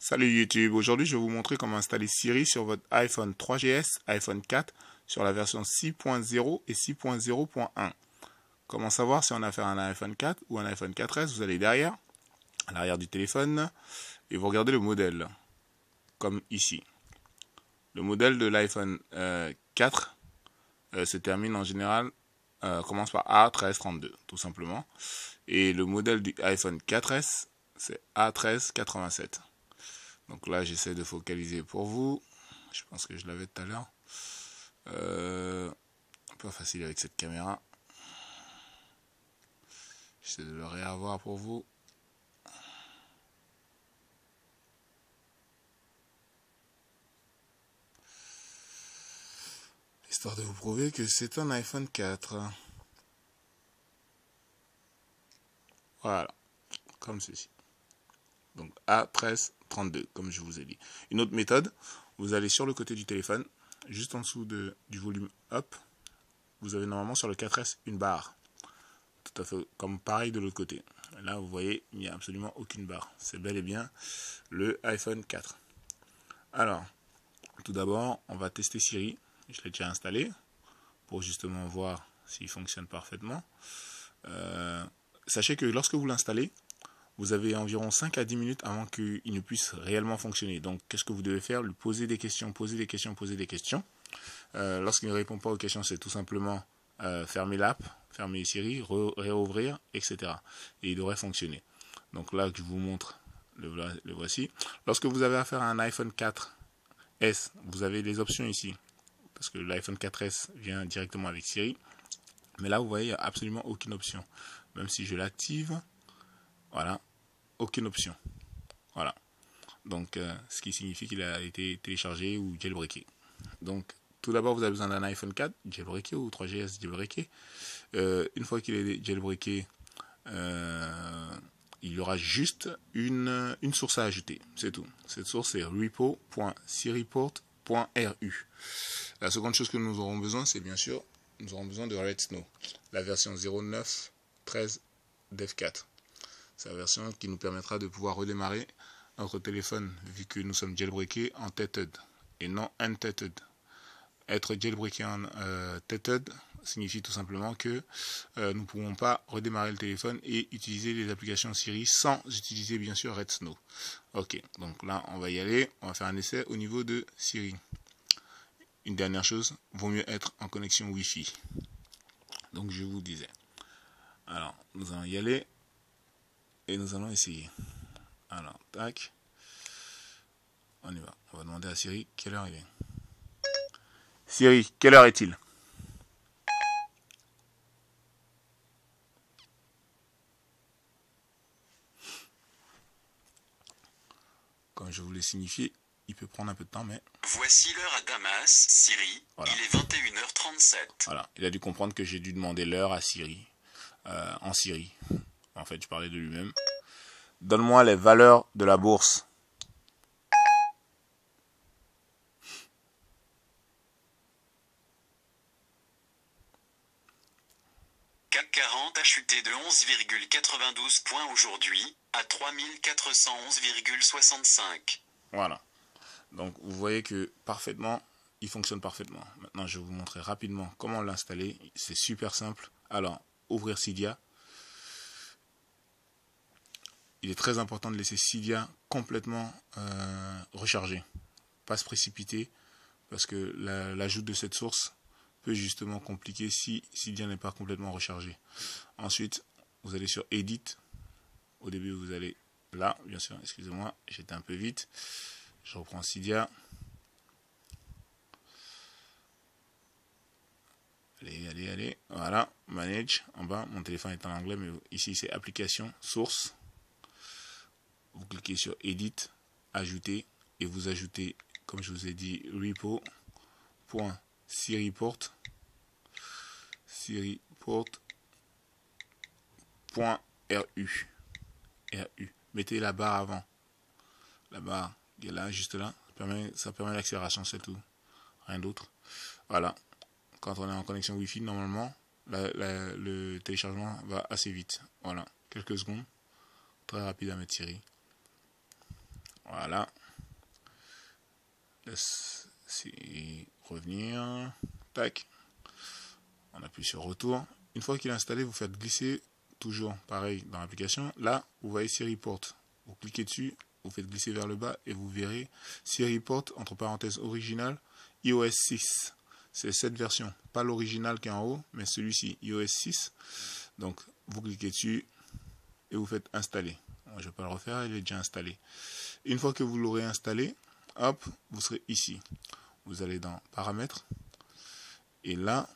Salut YouTube, aujourd'hui je vais vous montrer comment installer Siri sur votre iPhone 3GS, iPhone 4 sur la version 6.0 et 6.0.1. Comment savoir si on a affaire à un iPhone 4 ou un iPhone 4S? Vous allez derrière, à l'arrière du téléphone, et vous regardez le modèle, comme ici. Le modèle de l'iPhone 4 se termine en général, commence par A1332 tout simplement. Et le modèle du iPhone 4S, c'est A1387. Donc là, j'essaie de focaliser pour vous. Je pense que je l'avais tout à l'heure. Pas facile avec cette caméra. J'essaie de le réavoir pour vous. Histoire de vous prouver que c'est un iPhone 4. Voilà, comme ceci. Donc A1332, comme je vous ai dit. Une autre méthode, vous allez sur le côté du téléphone, juste en dessous du volume up, vous avez normalement sur le 4S une barre. Tout à fait comme pareil de l'autre côté. Là, vous voyez, il n'y a absolument aucune barre. C'est bel et bien le iPhone 4. Alors, tout d'abord, on va tester Siri. Je l'ai déjà installé pour justement voir s'il fonctionne parfaitement. Sachez que lorsque vous l'installez, vous avez environ 5 à 10 minutes avant qu'il ne puisse réellement fonctionner. Donc, qu'est-ce que vous devez faire? Lui poser des questions, poser des questions, poser des questions. Lorsqu'il ne répond pas aux questions, c'est tout simplement fermer l'app, fermer Siri, réouvrir, etc. Et il devrait fonctionner. Donc là, je vous montre, le voici. Lorsque vous avez affaire à un iPhone 4S, vous avez les options ici. Parce que l'iPhone 4S vient directement avec Siri. Mais là, vous voyez, il n'y a absolument aucune option. Même si je l'active, voilà, aucune option. Voilà. Donc, ce qui signifie qu'il a été téléchargé ou jailbreaké. Donc, tout d'abord, vous avez besoin d'un iPhone 4 jailbreaké ou 3GS jailbreaké. Une fois qu'il est jailbreaké, il y aura juste une source à ajouter. C'est tout. Cette source est repo.siriport.ru. La seconde chose que nous aurons besoin, c'est bien sûr, nous aurons besoin de Redsn, la version 09.13 dev4. C'est la version qui nous permettra de pouvoir redémarrer notre téléphone, vu que nous sommes jailbreakés en tethead et non untethead. Être jailbreaké en tethead signifie tout simplement que nous ne pourrons pas redémarrer le téléphone et utiliser les applications Siri sans utiliser bien sûr Redsn. Ok, donc là on va y aller, on va faire un essai au niveau de Siri. Une dernière chose, vaut mieux être en connexion Wi-Fi. Donc je vous disais. Alors, nous allons y aller et nous allons essayer. Alors, tac. On y va. On va demander à Siri quelle heure il est. Siri, quelle heure est-il? Comme je vous l'ai signifié, il peut prendre un peu de temps, mais... Voici l'heure à Damas, Siri. Voilà. Il est 21h37. Voilà, il a dû comprendre que j'ai dû demander l'heure à Siri. En Siri. En fait, je parlais de lui-même. Donne-moi les valeurs de la bourse. CAC 40 a chuté de 11,92 points aujourd'hui, à 3411,65. Voilà. Donc, vous voyez que parfaitement, il fonctionne parfaitement. Maintenant, je vais vous montrer rapidement comment l'installer. C'est super simple. Alors, ouvrir Cydia. Il est très important de laisser Cydia complètement rechargé. Pas se précipiter, parce que l'ajout de cette source peut justement compliquer si Cydia n'est pas complètement rechargé. Ensuite, vous allez sur Edit. Au début, vous allez là, bien sûr, excusez-moi, j'étais un peu vite. Je reprends Cydia. Allez, voilà, Manage, en bas, mon téléphone est en anglais, mais ici c'est Application, Source. Vous cliquez sur Edit, Ajouter, et vous ajoutez, comme je vous ai dit, repo.siriport.ru. Mettez la barre avant. La barre qui est là, juste là, ça permet l'accélération, c'est tout. Rien d'autre. Voilà. Quand on est en connexion Wi-Fi, normalement, le téléchargement va assez vite. Voilà. Quelques secondes. Très rapide à mettre Siri. Voilà. Laisse Siri revenir. Tac. On appuie sur retour. Une fois qu'il est installé, vous faites glisser, toujours pareil dans l'application. Là, vous voyez Siri Port. Vous cliquez dessus, vous faites glisser vers le bas et vous verrez Siri Port, entre parenthèses original, iOS 6. C'est cette version, pas l'original qui est en haut, mais celui-ci, iOS 6. Donc, vous cliquez dessus et vous faites installer. Je ne vais pas le refaire, il est déjà installé. Une fois que vous l'aurez installé, hop, vous serez ici. Vous allez dans paramètres et là,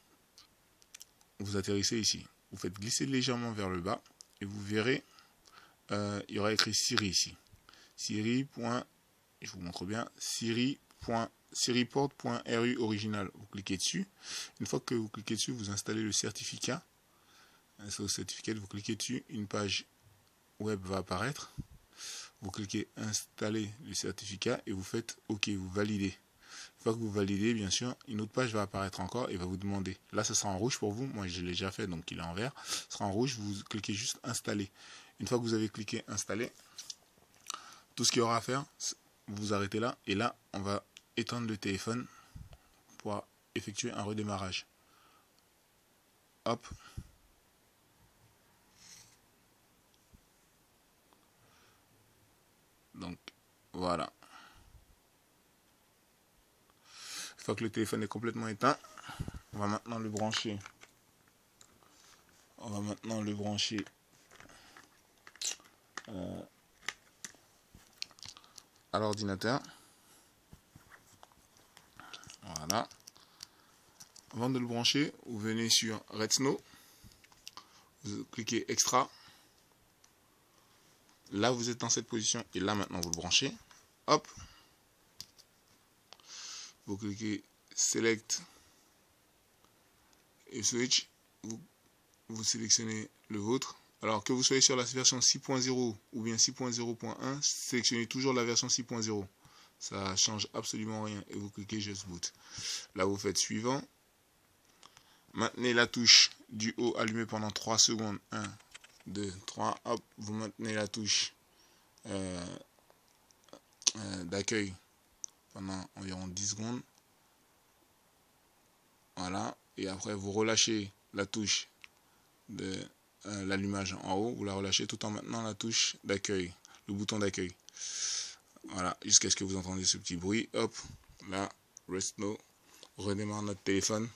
vous atterrissez ici. Vous faites glisser légèrement vers le bas et vous verrez, il y aura écrit Siri ici. Siri. Je vous montre bien, SiriPort.ru original. Vous cliquez dessus. Une fois que vous cliquez dessus, vous installez le certificat. Sur le certificat, vous cliquez dessus, une page web va apparaître. Vous cliquez installer le certificat et vous faites OK, vous validez. Une fois que vous validez, bien sûr, une autre page va apparaître encore et va vous demander. Là, ça sera en rouge pour vous. Moi, je l'ai déjà fait, donc il est en vert. Ce sera en rouge, vous cliquez juste installer. Une fois que vous avez cliqué installer, tout ce qu'il y aura à faire, vous vous arrêtez là. Et là, on va éteindre le téléphone pour effectuer un redémarrage. Hop. Donc, voilà. Une fois que le téléphone est complètement éteint, on va maintenant le brancher. À l'ordinateur. Voilà. Avant de le brancher, vous venez sur Redsnow. Vous cliquez Extra. Là, vous êtes dans cette position et là, maintenant, vous le branchez. Hop. Vous cliquez Select et Switch. Vous sélectionnez le vôtre. Alors que vous soyez sur la version 6.0 ou bien 6.0.1, sélectionnez toujours la version 6.0. Ça change absolument rien. Et vous cliquez Just Boot. Là, vous faites suivant. Maintenez la touche du haut allumée pendant 3 secondes. 1, 2, 3. Hop, vous maintenez la touche d'accueil pendant environ 10 secondes. Voilà. Et après, vous relâchez la touche de l'allumage en haut. Vous la relâchez tout en maintenant la touche d'accueil, le bouton d'accueil. Voilà. Jusqu'à ce que vous entendez ce petit bruit. Hop. Là, Redsnow redémarre notre téléphone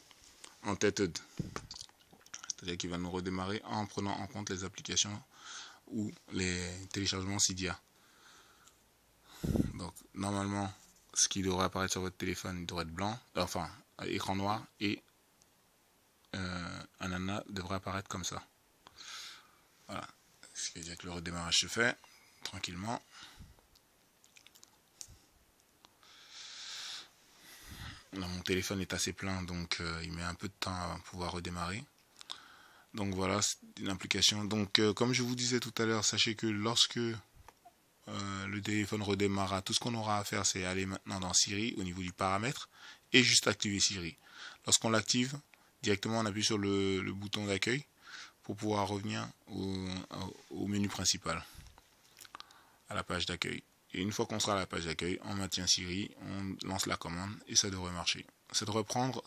en tête. C'est-à-dire qu'il va nous redémarrer en prenant en compte les applications ou les téléchargements Cydia. Donc, normalement, ce qui devrait apparaître sur votre téléphone, il devrait être blanc, enfin, écran noir, et un ANA devrait apparaître comme ça. Voilà. Ce qui veut dire que le redémarrage se fait tranquillement. Là, mon téléphone est assez plein, donc il met un peu de temps à pouvoir redémarrer. Donc voilà, c'est une application. Donc comme je vous disais tout à l'heure, sachez que lorsque le téléphone redémarrera, tout ce qu'on aura à faire, c'est aller maintenant dans Siri au niveau du paramètre et juste activer Siri. Lorsqu'on l'active, directement on appuie sur le bouton d'accueil pour pouvoir revenir au menu principal, à la page d'accueil. Et une fois qu'on sera à la page d'accueil, on maintient Siri, on lance la commande et ça devrait marcher. Ça devrait prendre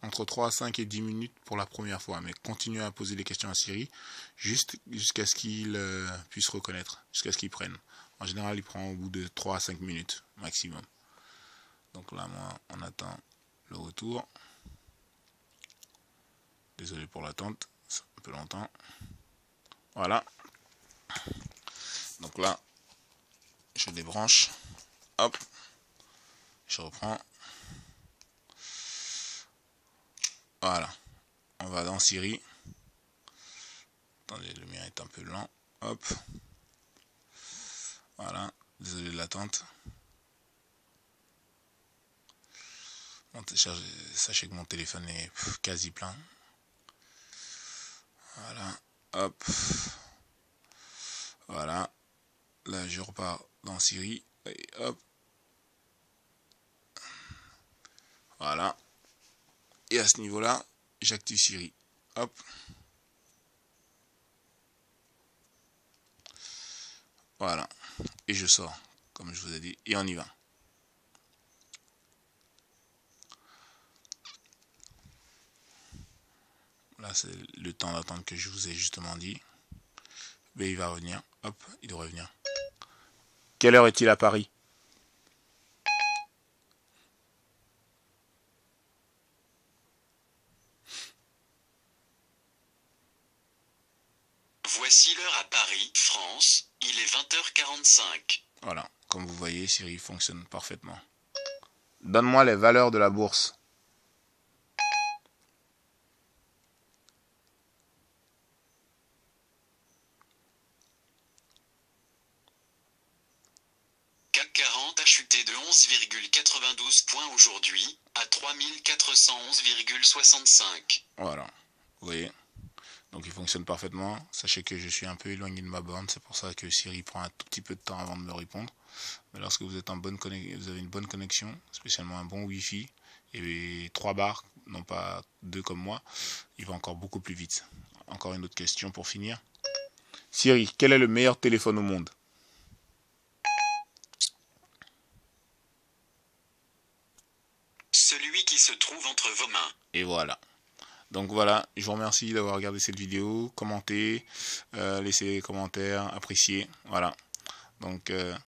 entre 3 à 5 et 10 minutes pour la première fois, mais continuez à poser des questions à Siri jusqu'à ce qu'il puisse reconnaître, jusqu'à ce qu'il prenne. En général, il prend au bout de 3 à 5 minutes maximum. Donc là, moi, on attend le retour. Désolé pour l'attente, c'est un peu longtemps. Voilà. Donc là, je débranche. Hop. Je reprends. Voilà. On va dans Siri. Attendez, le mien est un peu lent. Hop. Voilà. Désolé de l'attente. Sachez que mon téléphone est quasi plein. Voilà. Hop. Voilà. Là, je repars dans Siri. Et hop. Voilà. Et à ce niveau-là, j'active Siri. Hop. Voilà. Et je sors. comme je vous ai dit, et on y va. Là, c'est le temps d'attente que je vous ai justement dit. Mais il va revenir. Hop, il doit revenir. Quelle heure est-il à Paris? Voici l'heure à Paris, France. Il est 20h45. Voilà, comme vous voyez, Siri fonctionne parfaitement. Donne-moi les valeurs de la bourse. CAC 40 a chuté de 11,92 points aujourd'hui, à 3411,65. Voilà, vous voyez. Donc il fonctionne parfaitement. Sachez que je suis un peu éloigné de ma borne, c'est pour ça que Siri prend un tout petit peu de temps avant de me répondre. Mais lorsque vous êtes vous avez une bonne connexion, spécialement un bon Wi-Fi, et 3 barres, non pas 2 comme moi, il va encore beaucoup plus vite. Encore une autre question pour finir. Siri, quel est le meilleur téléphone au monde? Celui qui se trouve entre vos mains. Et voilà. Donc voilà, je vous remercie d'avoir regardé cette vidéo, commentez, laissez des commentaires, appréciez, voilà. Donc